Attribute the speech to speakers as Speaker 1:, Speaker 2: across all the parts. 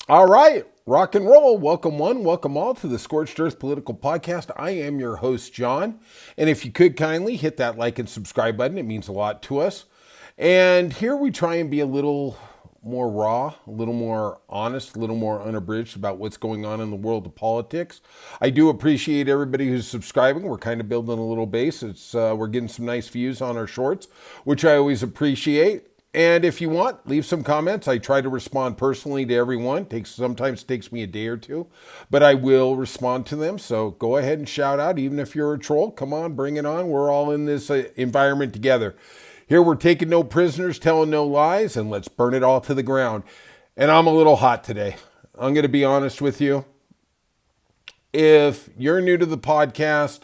Speaker 1: All right, rock and roll. Welcome one, welcome all to the Scorched Earth Political Podcast. I am your host, John. And if you could kindly hit that like and subscribe button, it means a lot to us. And here we try and be a little more raw, a little more honest, a little more unabridged about what's going on in the world of politics. I do appreciate everybody who's subscribing. We're kind of building a little base. We're getting some nice views on our shorts, which I always appreciate. And if you want, leave some comments. I try to respond personally to everyone. Sometimes takes me a day or two, but I will respond to them. So go ahead and shout out, even if you're a troll. Come on, bring it on. We're all in this environment together. Here we're taking no prisoners, telling no lies, and let's burn it all to the ground. And I'm a little hot today. I'm going to be honest with you. If you're new to the podcast,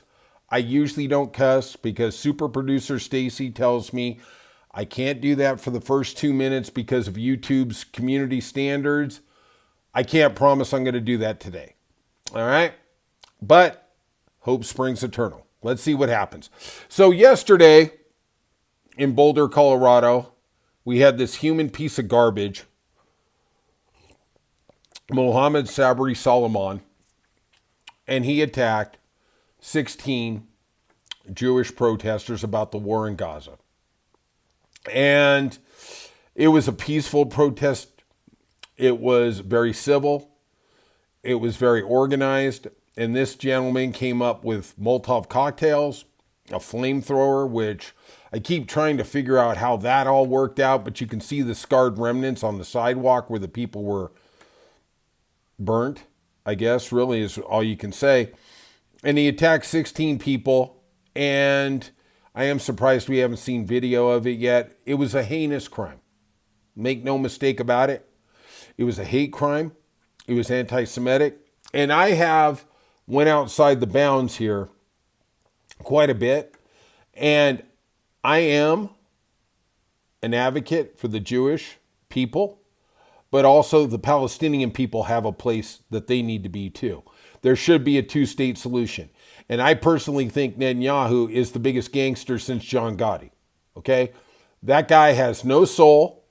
Speaker 1: I usually don't cuss because super producer Stacy tells me I can't do that for the first 2 minutes because of YouTube's community standards. I can't promise I'm going to do that today. All right? But hope springs eternal. Let's see what happens. So yesterday in Boulder, Colorado, we had this human piece of garbage, Mohammed Sabri Solomon, and he attacked 16 Jewish protesters about the war in Gaza. And it was a peaceful protest. It was very civil. It was very organized. And this gentleman came up with Molotov cocktails, a flamethrower, which I keep trying to figure out how that all worked out. But you can see the scarred remnants on the sidewalk where the people were burnt, I guess, really is all you can say. And he attacked 16 people. And I am surprised we haven't seen video of it yet. It was a heinous crime. Make no mistake about it. It was a hate crime. It was anti-Semitic. And I went outside the bounds here quite a bit. And I am an advocate for the Jewish people, but also the Palestinian people have a place that they need to be too. There should be a two-state solution. And I personally think Netanyahu is the biggest gangster since John Gotti. Okay? That guy has no soul.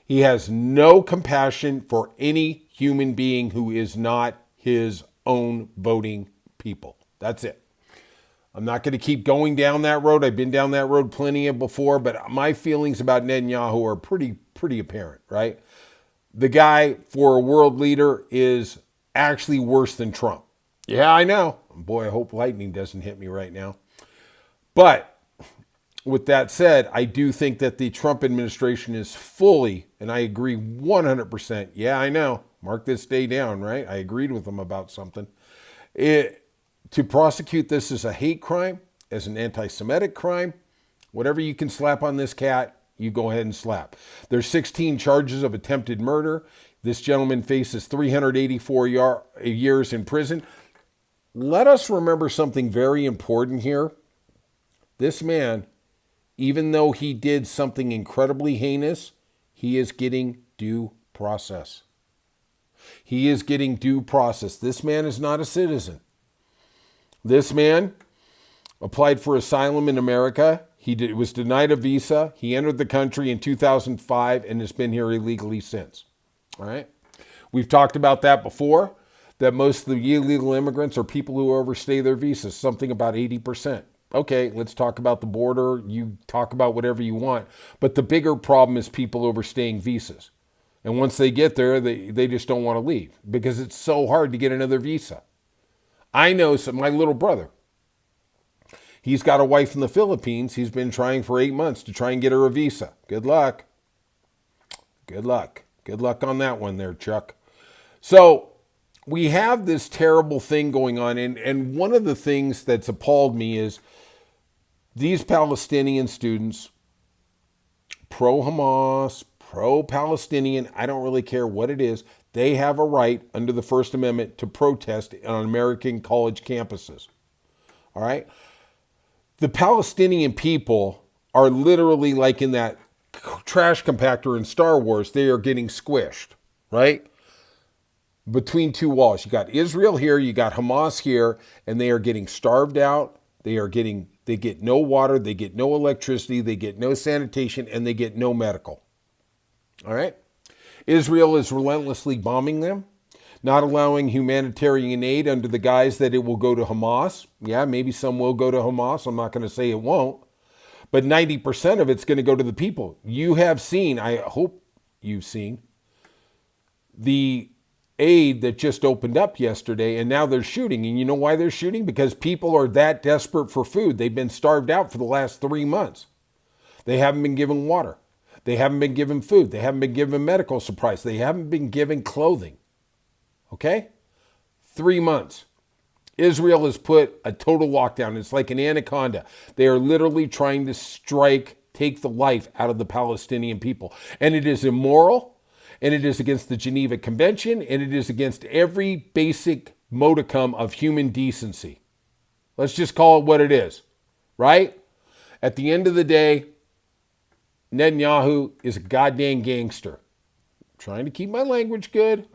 Speaker 1: He has no compassion for any human being who is not his own voting people. That's it. I'm not going to keep going down that road. I've been down that road plenty of before, but my feelings about Netanyahu are pretty apparent, right? The guy, for a world leader, is actually worse than Trump. Yeah, I know. Boy, I hope lightning doesn't hit me right now. But with that said, I do think that the Trump administration is fully, and I agree 100%. Yeah, I know. Mark this day down, right? I agreed with them about something. To prosecute this as a hate crime, as an anti-Semitic crime, whatever you can slap on this cat, you go ahead and slap. There's 16 charges of attempted murder. This gentleman faces 384 years in prison. Let us remember something very important here. This man, even though he did something incredibly heinous, he is getting due process. He is getting due process. This man is not a citizen. This man applied for asylum in America. He was denied a visa. He entered the country in 2005 and has been here illegally since. All right? We've talked about that before, that most of the illegal immigrants are people who overstay their visas, something about 80%. Okay, let's talk about the border. You talk about whatever you want. But the bigger problem is people overstaying visas. And once they get there, they just don't want to leave because it's so hard to get another visa. I know my little brother. He's got a wife in the Philippines. He's been trying for 8 months to try and get her a visa. Good luck. Good luck. Good luck on that one there, Chuck. So we have this terrible thing going on. And one of the things that's appalled me is these Palestinian students, pro-Hamas, pro-Palestinian, I don't really care what it is, they have a right under the First Amendment to protest on American college campuses. All right? The Palestinian people are literally like in that trash compactor in Star Wars. They are getting squished, right? Between two walls. You got Israel here, you got Hamas here, and they are getting starved out. They get no water, they get no electricity, they get no sanitation, and they get no medical. All right? Israel is relentlessly bombing them, not allowing humanitarian aid under the guise that it will go to Hamas. Yeah, maybe some will go to Hamas. I'm not going to say it won't. But 90% of it's going to go to the people. You have seen, I hope you've seen, the aid that just opened up yesterday, and now they're shooting. And you know why they're shooting? Because people are that desperate for food. They've been starved out for the last 3 months. They haven't been given water. They haven't been given food. They haven't been given medical supplies. They haven't been given clothing. Okay? 3 months. Israel has put a total lockdown. It's like an anaconda. They are literally trying to take the life out of the Palestinian people. And it is immoral, and it is against the Geneva Convention, and it is against every basic modicum of human decency. Let's just call it what it is, right? At the end of the day, Netanyahu is a goddamn gangster. I'm trying to keep my language good.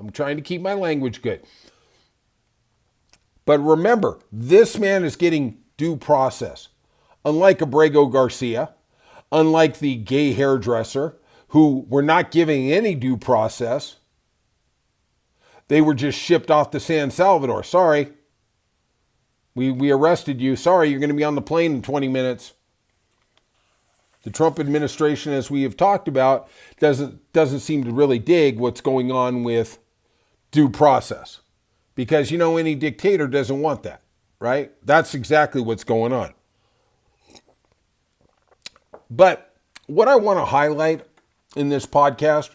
Speaker 1: But remember, this man is getting due process. Unlike Abrego Garcia, unlike the gay hairdresser, who were not giving any due process. They were just shipped off to San Salvador. Sorry. We arrested you. Sorry, you're going to be on the plane in 20 minutes. The Trump administration, as we have talked about, doesn't seem to really dig what's going on with due process. Because, any dictator doesn't want that, right? That's exactly what's going on. But what I want to highlight in this podcast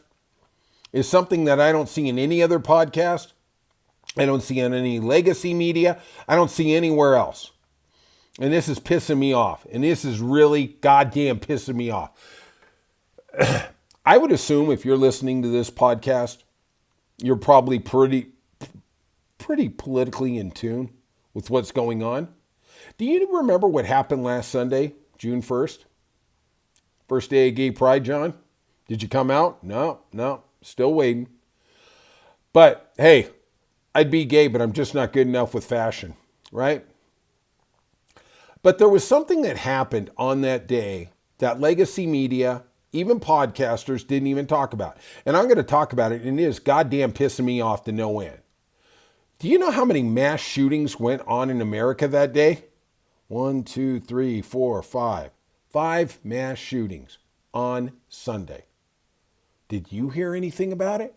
Speaker 1: is something that I don't see in any other podcast. I don't see in any legacy media. I don't see anywhere else. And this is pissing me off. And this is really goddamn pissing me off. I would assume if you're listening to this podcast, you're probably pretty politically in tune with what's going on. Do you remember what happened last Sunday, June 1st? First day of Gay Pride, John? Did you come out? No, still waiting. But hey, I'd be gay, but I'm just not good enough with fashion, right? But there was something that happened on that day that legacy media, even podcasters, didn't even talk about. And I'm going to talk about it, and it is goddamn pissing me off to no end. Do you know how many mass shootings went on in America that day? 1, 2, 3, 4, 5. 5 mass shootings on Sunday. Did you hear anything about it?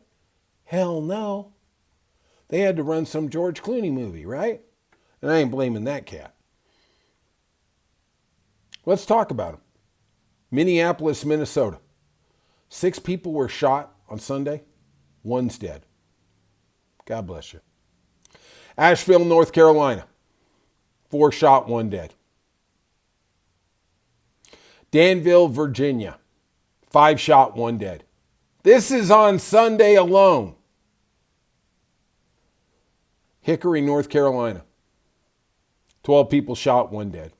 Speaker 1: Hell no. They had to run some George Clooney movie, right? And I ain't blaming that cat. Let's talk about him. Minneapolis, Minnesota. 6 people were shot on Sunday. 1's dead. God bless you. Asheville, North Carolina. 4 shot, 1 dead. Danville, Virginia. 5 shot, 1 dead. This is on Sunday alone. Hickory, North Carolina. 12 people shot, 1 dead.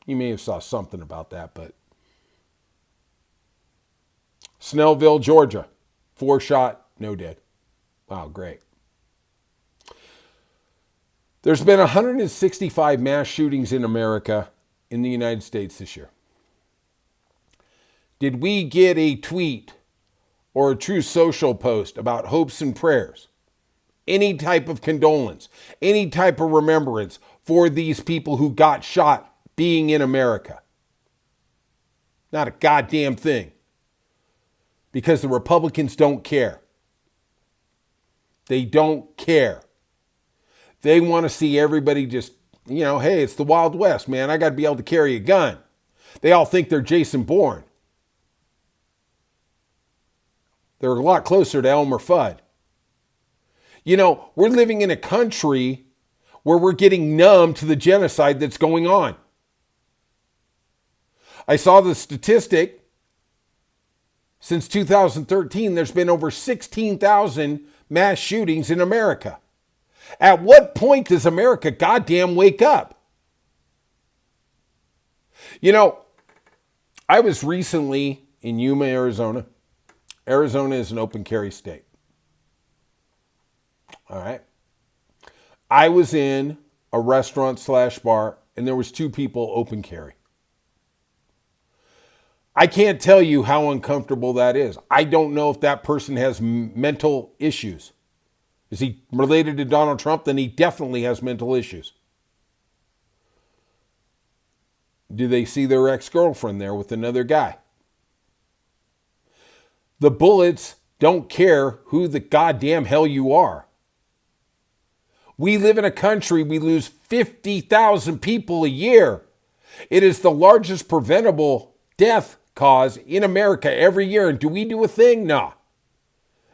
Speaker 1: You may have saw something about that, but. Snellville, Georgia. 4 shot, no dead. Wow, great. There's been 165 mass shootings in America in the United States this year. Did we get a tweet or a true social post about hopes and prayers? Any type of condolence, any type of remembrance for these people who got shot being in America? Not a goddamn thing. Because the Republicans don't care. They don't care. They want to see everybody just, hey, it's the Wild West, man. I got to be able to carry a gun. They all think they're Jason Bourne. They're a lot closer to Elmer Fudd. We're living in a country where we're getting numb to the genocide that's going on. I saw the statistic. Since 2013, there's been over 16,000 mass shootings in America. At what point does America goddamn wake up? I was recently in Yuma, Arizona. Arizona is an open carry state. All right. I was in a restaurant / bar, and there was 2 people open carry. I can't tell you how uncomfortable that is. I don't know if that person has mental issues. Is he related to Donald Trump? Then he definitely has mental issues. Do they see their ex-girlfriend there with another guy? The bullets don't care who the goddamn hell you are. We live in a country, we lose 50,000 people a year. It is the largest preventable death cause in America every year. And do we do a thing? No.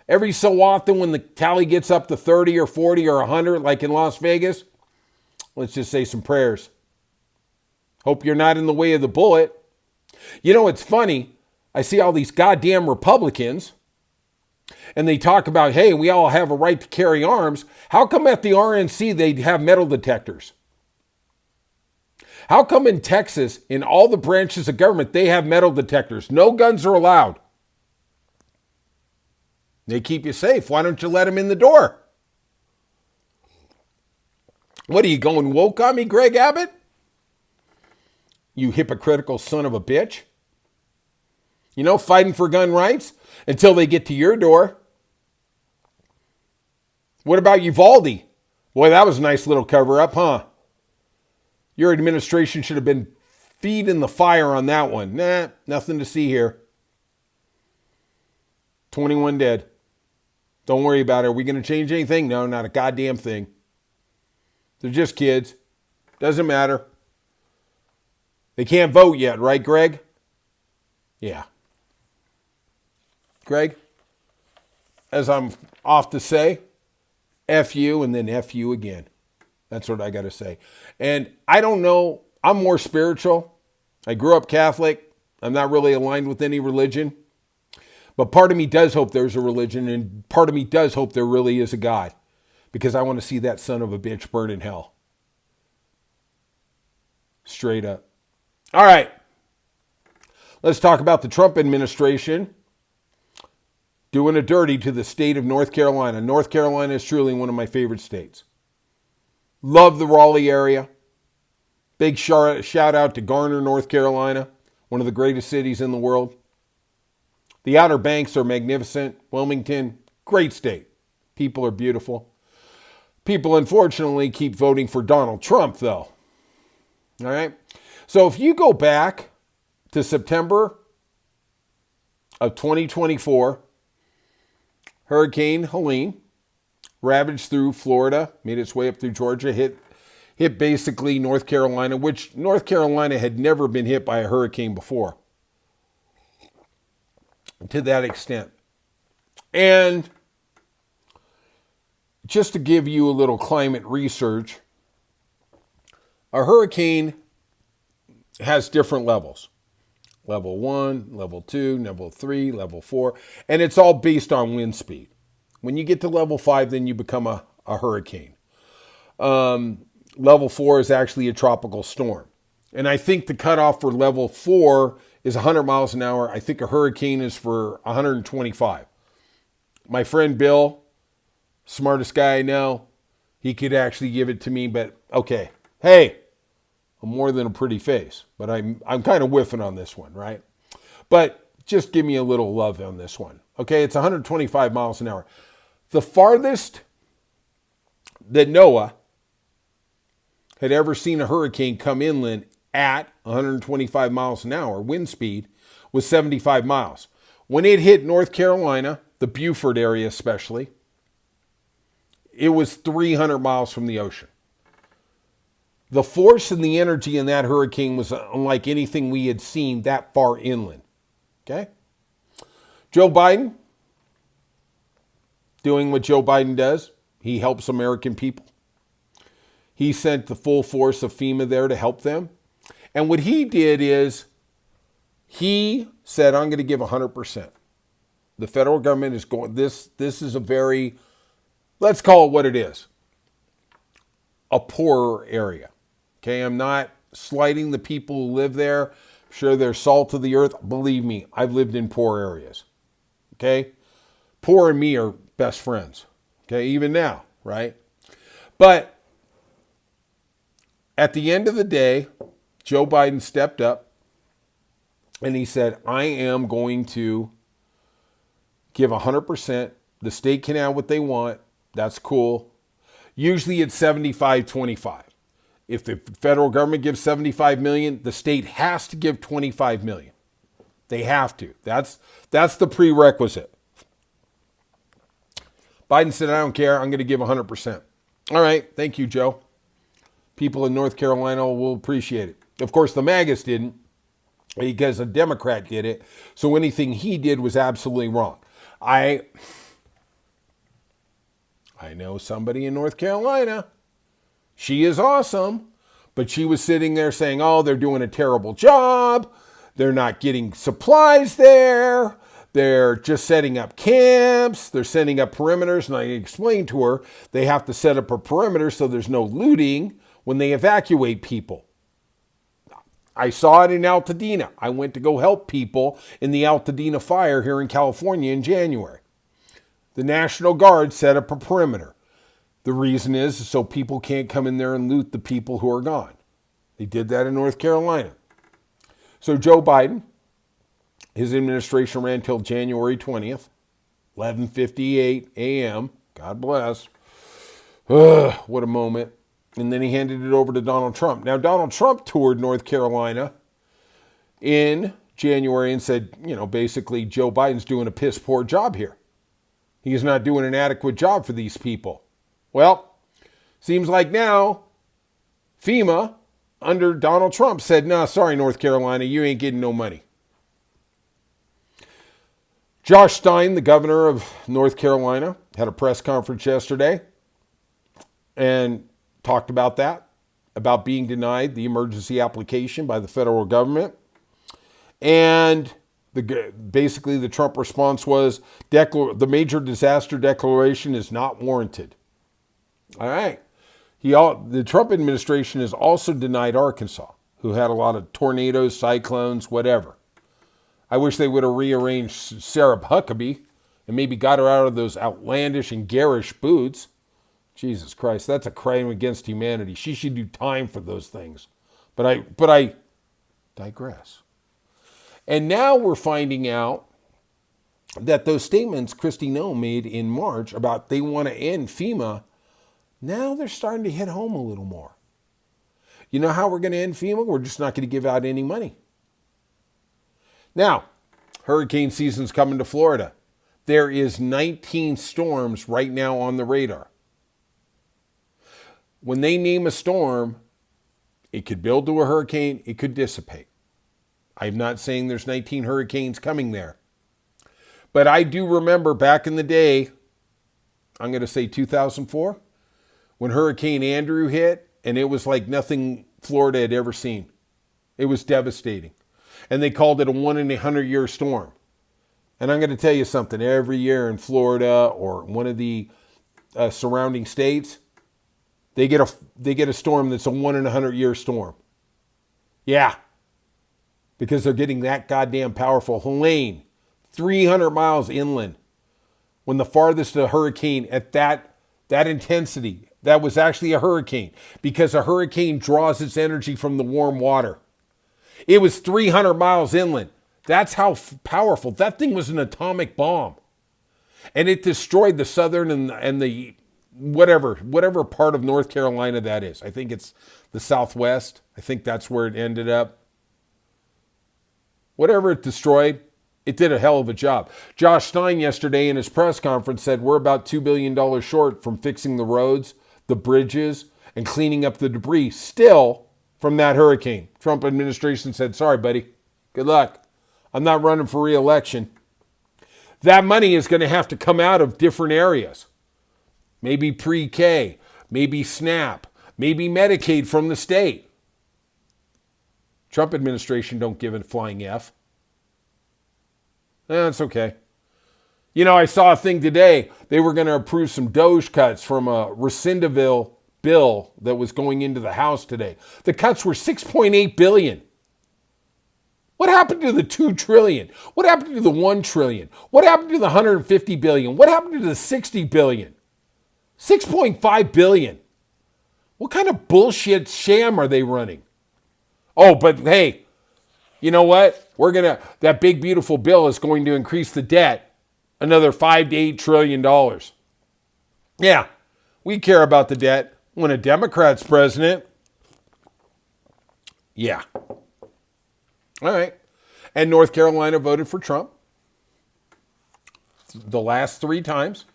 Speaker 1: Every so often when the tally gets up to 30 or 40 or 100, like in Las Vegas, let's just say some prayers. Hope you're not in the way of the bullet. You know, it's funny. I see all these goddamn Republicans, and they talk about, hey, we all have a right to carry arms. How come at the RNC they have metal detectors? How come in Texas, in all the branches of government, they have metal detectors? No guns are allowed. They keep you safe. Why don't you let them in the door? What are you going woke on me, Greg Abbott? You hypocritical son of a bitch. You know, fighting for gun rights until they get to your door. What about Uvalde? Boy, that was a nice little cover up, huh? Your administration should have been feeding the fire on that one. Nah, nothing to see here. 21 dead. Don't worry about it. Are we going to change anything? No, not a goddamn thing. They're just kids. Doesn't matter. They can't vote yet, right, Greg? Yeah. Greg, as I'm off to say, F you and then F you again. That's what I got to say. And I don't know. I'm more spiritual. I grew up Catholic. I'm not really aligned with any religion. But part of me does hope there's a religion, and part of me does hope there really is a God, because I want to see that son of a bitch burn in hell. Straight up. All right. Let's talk about the Trump administration doing a dirty to the state of North Carolina. North Carolina is truly one of my favorite states. Love the Raleigh area. Big shout out to Garner, North Carolina, one of the greatest cities in the world. The Outer Banks are magnificent. Wilmington, great state. People are beautiful. People, unfortunately, keep voting for Donald Trump, though. All right? So if you go back to September of 2024, Hurricane Helene ravaged through Florida, made its way up through Georgia, hit basically North Carolina, which North Carolina had never been hit by a hurricane before. To that extent. And just to give you a little climate research, a hurricane has different levels. Level 1, level 2, level 3, level 4, and it's all based on wind speed. When you get to level 5, then you become a hurricane. Level 4 is actually a tropical storm. And I think the cutoff for level 4 is 100 miles an hour. I think a hurricane is for 125. My friend Bill, smartest guy I know, he could actually give it to me, but okay. Hey, I'm more than a pretty face, but I'm kind of whiffing on this one, right? But just give me a little love on this one. Okay, it's 125 miles an hour. The farthest that NOAA had ever seen a hurricane come inland at 125 miles an hour wind speed was 75 miles. When it hit North Carolina, the Beaufort area especially, it was 300 miles from the ocean. The force and the energy in that hurricane was unlike anything we had seen that far inland. Okay? Joe Biden, doing what Joe Biden does, he helps American people. He sent the full force of FEMA there to help them. And what he did is he said, I'm going to give 100%. The federal government is going, this is a very, let's call it what it is, a poorer area. Okay, I'm not slighting the people who live there. I'm sure they're salt of the earth. Believe me, I've lived in poor areas. Okay? Poor and me are best friends. Okay, even now, right? But at the end of the day, Joe Biden stepped up And he said, I am going to give 100%. The state can have what they want. That's cool. Usually it's 75-25. If the federal government gives 75 million, the state has to give 25 million. They have to. That's the prerequisite. Biden said, I don't care. I'm going to give 100%. All right. Thank you, Joe. People in North Carolina will appreciate it. Of course, the MAGAs didn't because a Democrat did it. So anything he did was absolutely wrong. I know somebody in North Carolina. She is awesome. But she was sitting there saying, oh, they're doing a terrible job. They're not getting supplies there. They're just setting up camps. They're setting up perimeters. And I explained to her, they have to set up a perimeter so there's no looting when they evacuate people. I saw it in Altadena. I went to go help people in the Altadena fire here in California in January. The National Guard set up a perimeter. The reason is so people can't come in there and loot the people who are gone. They did that in North Carolina. So Joe Biden, his administration ran till January 20th, 11:58 a.m. God bless. What a moment. And then he handed it over to Donald Trump. Now, Donald Trump toured North Carolina in January and said, basically Joe Biden's doing a piss poor job here. He's not doing an adequate job for these people. Well, seems like now FEMA under Donald Trump said, no, sorry, North Carolina, you ain't getting no money. Josh Stein, the governor of North Carolina, had a press conference yesterday and talked about that, about being denied the emergency application by the federal government. And basically the Trump response was, the major disaster declaration is not warranted. All right. The Trump administration has also denied Arkansas, who had a lot of tornadoes, cyclones, whatever. I wish they would have rearranged Sarah Huckabee and maybe got her out of those outlandish and garish boots. Jesus Christ, that's a crime against humanity. She should do time for those things. But I digress. And now we're finding out that those statements Kristi Noem made in March about they want to end FEMA, now they're starting to hit home a little more. You know how we're going to end FEMA? We're just not going to give out any money. Now, hurricane season's coming to Florida. There is 19 storms right now on the radar. When they name a storm, it could build to a hurricane, it could dissipate. I'm not saying there's 19 hurricanes coming there. But I do remember back in the day, I'm going to say 2004, when Hurricane Andrew hit, and it was like nothing Florida had ever seen. It was devastating. And they called it a 1-in-100-year storm. And I'm going to tell you something. Every year in Florida or one of the surrounding states, they get a storm that's a 1-in-100-year storm. Yeah. Because they're getting that goddamn powerful. Helene, 300 miles inland. When the farthest hurricane at that intensity, that was actually a hurricane. Because a hurricane draws its energy from the warm water. It was 300 miles inland. That's how powerful. That thing was an atomic bomb. And it destroyed the southern and the whatever part of North Carolina that is. I think it's the southwest. I think that's where it ended up. Whatever it destroyed, it did a hell of a job. Josh Stein yesterday in his press conference said we're about $2 billion short from fixing the roads, the bridges, and cleaning up the debris still from that hurricane. Trump administration said, sorry, buddy. Good luck. I'm not running for re-election. That money is going to have to come out of different areas. Maybe pre-K, maybe SNAP, maybe Medicaid from the state. Trump administration don't give a flying F. That's okay. I saw a thing today. They were going to approve some Doge cuts from a Rescindeville bill that was going into the House today. The cuts were $6.8 billion. What happened to the $2 trillion? What happened to the $1 trillion? What happened to the $150 billion? What happened to the $60 billion? $6.5 billion. What kind of bullshit sham are they running? Oh, but hey, You know what? That big, beautiful bill is going to increase the debt another $5 to $8 trillion. Yeah, we care about the debt when a Democrat's president. Yeah. All right. And North Carolina voted for Trump the last 3 times.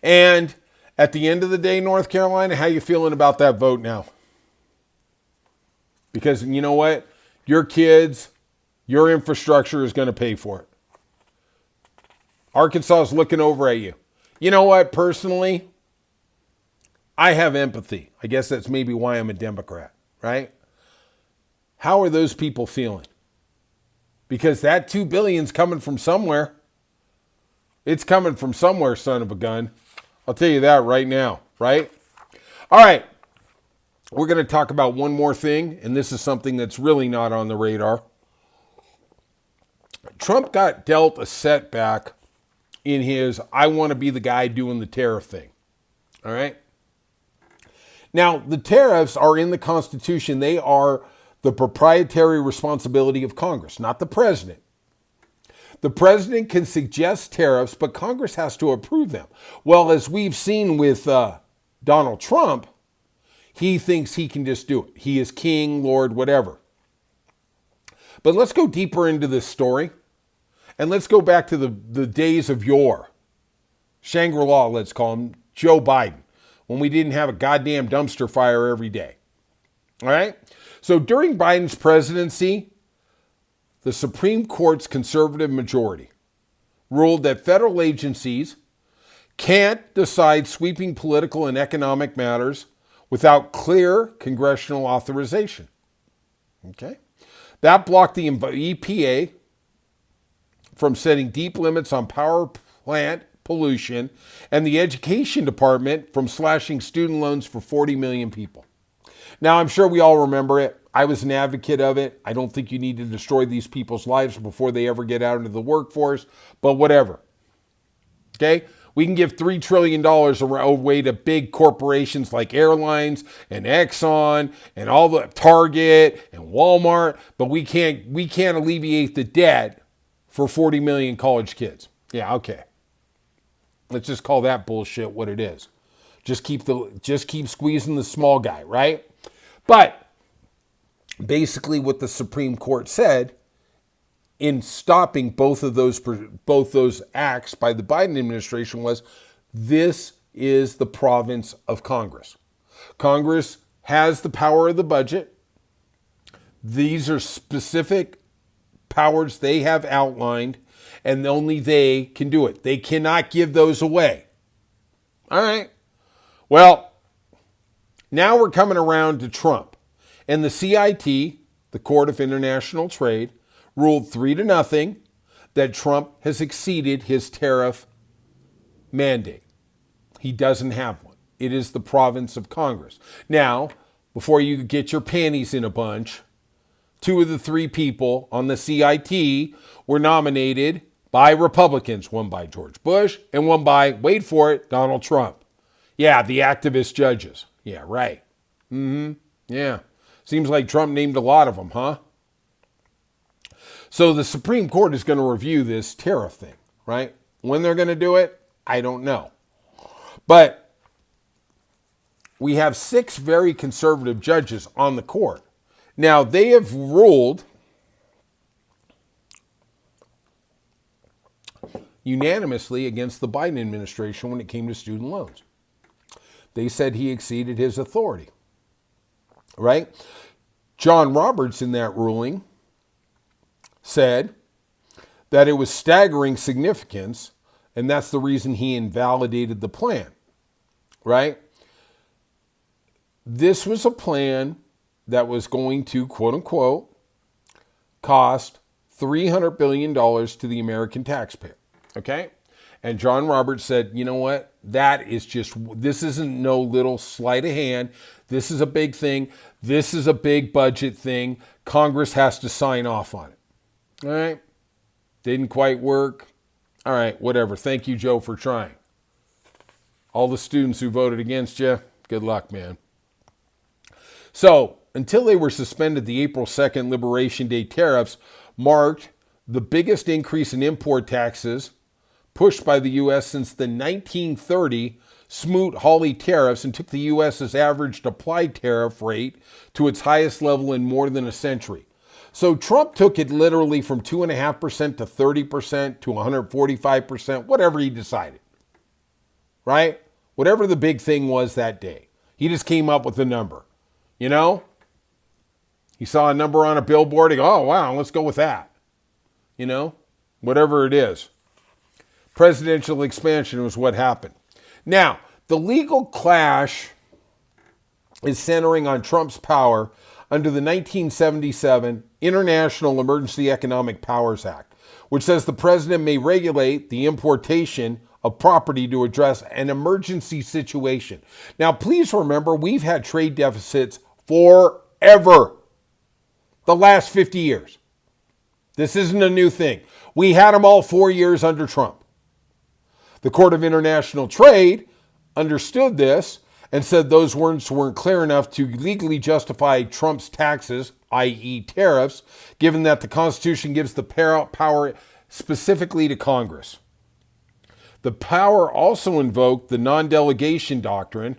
Speaker 1: And at the end of the day, North Carolina, how you feeling about that vote now? Because you know what? Your kids, your infrastructure is going to pay for it. Arkansas is looking over at you. You know what? Personally, I have empathy. I guess that's maybe why I'm a Democrat, right? How are those people feeling? Because that $2 billion is coming from somewhere. It's coming from somewhere, son of a gun. I'll tell you that right now, right? All right. We're going to talk about one more thing, and this is something that's really not on the radar. Trump got dealt a setback in his I want to be the guy doing the tariff thing. All right? Now, the tariffs are in the Constitution. They are the proprietary responsibility of Congress, not the president. The president can suggest tariffs, but Congress has to approve them. Well, as we've seen with Donald Trump, he thinks he can just do it. He is king, lord, whatever. But let's go deeper into this story. And let's go back to the days of yore. Shangri-La, let's call him, Joe Biden, when we didn't have a goddamn dumpster fire every day. All right? So during Biden's presidency, the Supreme Court's conservative majority ruled that federal agencies can't decide sweeping political and economic matters without clear congressional authorization. Okay? That blocked the EPA from setting deep limits on power plant pollution and the education department from slashing student loans for 40 million people. Now, I'm sure we all remember it. I was an advocate of it. I don't think you need to destroy these people's lives before they ever get out into the workforce, but whatever. Okay? We can give $3 trillion away to big corporations like airlines and Exxon and all the Target and Walmart, but we can't alleviate the debt for 40 million college kids. Yeah, okay. Let's just call that bullshit what it is. Just keep squeezing the small guy, right? But basically what the Supreme Court said in stopping both those acts by the Biden administration was, this is the province of Congress. Congress has the power of the budget. These are specific powers they have outlined, and only they can do it. They cannot give those away. All right. Well, now we're coming around to Trump. And the CIT, the Court of International Trade, ruled 3-0 that Trump has exceeded his tariff mandate. He doesn't have one. It is the province of Congress. Now, before you get your panties in a bunch, 2 of the 3 people on the CIT were nominated by Republicans, one by George Bush and one by, wait for it, Donald Trump. Yeah, the activist judges. Yeah, right. Yeah. Seems like Trump named a lot of them, huh? So the Supreme Court is going to review this tariff thing, right? When they're going to do it, I don't know. But we have 6 very conservative judges on the court. Now, they have ruled unanimously against the Biden administration when it came to student loans. They said he exceeded his authority, right? John Roberts in that ruling said that it was staggering significance, and that's the reason he invalidated the plan, right? This was a plan that was going to, quote unquote, cost $300 billion to the American taxpayer, okay? And John Roberts said, you know what? This isn't no little sleight of hand. This is a big thing. This is a big budget thing. Congress has to sign off on it. All right? Didn't quite work. All right, whatever. Thank you, Joe, for trying. All the students who voted against you, good luck, man. So until they were suspended, the April 2nd Liberation Day tariffs marked the biggest increase in import taxes pushed by the U.S. since the 1930 Smoot-Hawley tariffs, and took the U.S.'s average applied tariff rate to its highest level in more than a century. So Trump took it literally from 2.5% to 30% to 145%, whatever he decided, right? Whatever the big thing was that day. He just came up with a number, you know? He saw a number on a billboard, he go, oh, wow, let's go with that. You know, whatever it is. Presidential expansion was what happened. Now, the legal clash is centering on Trump's power under the 1977 International Emergency Economic Powers Act, which says the president may regulate the importation of property to address an emergency situation. Now, please remember, we've had trade deficits forever. The last 50 years. This isn't a new thing. We had them all 4 years under Trump. The Court of International Trade understood this and said those words weren't clear enough to legally justify Trump's taxes, i.e. tariffs, given that the Constitution gives the power specifically to Congress. The power also invoked the non-delegation doctrine.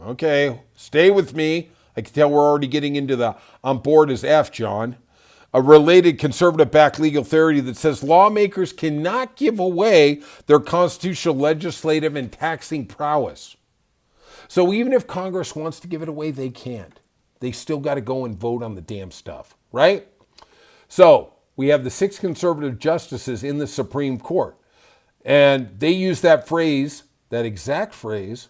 Speaker 1: Okay, stay with me. I can tell we're already getting into the I'm bored as F, John. A related conservative-backed legal theory that says lawmakers cannot give away their constitutional, legislative, and taxing prowess. So even if Congress wants to give it away, they can't. They still got to go and vote on the damn stuff, right? So we have the 6 conservative justices in the Supreme Court. And they use that phrase, that exact phrase,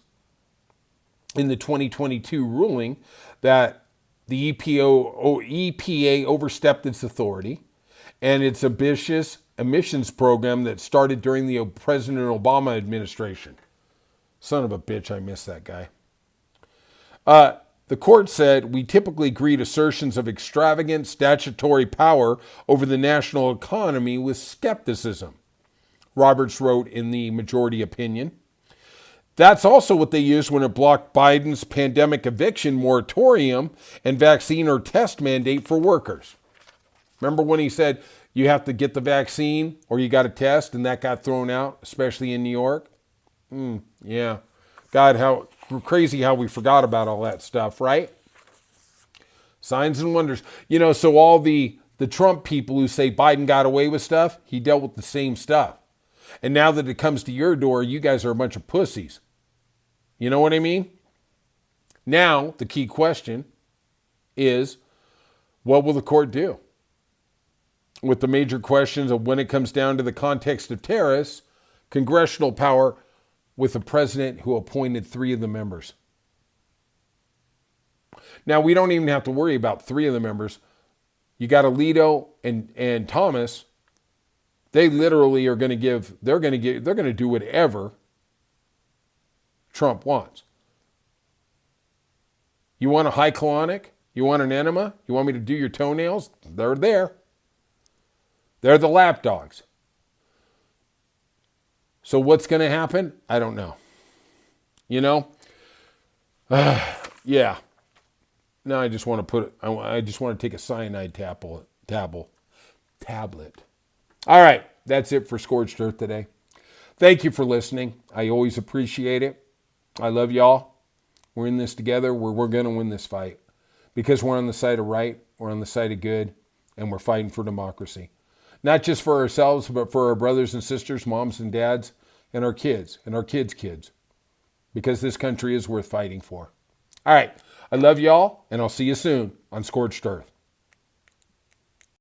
Speaker 1: in the 2022 ruling that the EPA overstepped its authority and its ambitious emissions program that started during the President Obama administration. Son of a bitch, I miss that guy. The court said, we typically greet assertions of extravagant statutory power over the national economy with skepticism, Roberts wrote in the majority opinion. That's also what they used when it blocked Biden's pandemic eviction moratorium and vaccine or test mandate for workers. Remember when he said you have to get the vaccine or you got a test, and that got thrown out, especially in New York? Yeah. God, how crazy how we forgot about all that stuff, right? Signs and wonders. You know, so all the Trump people who say Biden got away with stuff, he dealt with the same stuff. And now that it comes to your door, you guys are a bunch of pussies. You know what I mean? Now, the key question is, what will the court do? With the major questions of when it comes down to the context of terrorists, congressional power with a president who appointed 3 of the members. Now, we don't even have to worry about 3 of the members. You got Alito and Thomas. They literally are going to they're going to do whatever Trump wants. You want a high colonic? You want an enema? You want me to do your toenails? They're there. They're the lapdogs. So what's going to happen? I don't know. You know? Yeah. Now I just want to take a cyanide tablet. All right. That's it for Scorched Earth today. Thank you for listening. I always appreciate it. I love y'all. We're in this together. We're going to win this fight because we're on the side of right, we're on the side of good, and we're fighting for democracy. Not just for ourselves, but for our brothers and sisters, moms and dads, and our kids, and our kids' kids, because this country is worth fighting for. All right. I love y'all, and I'll see you soon on Scorched Earth.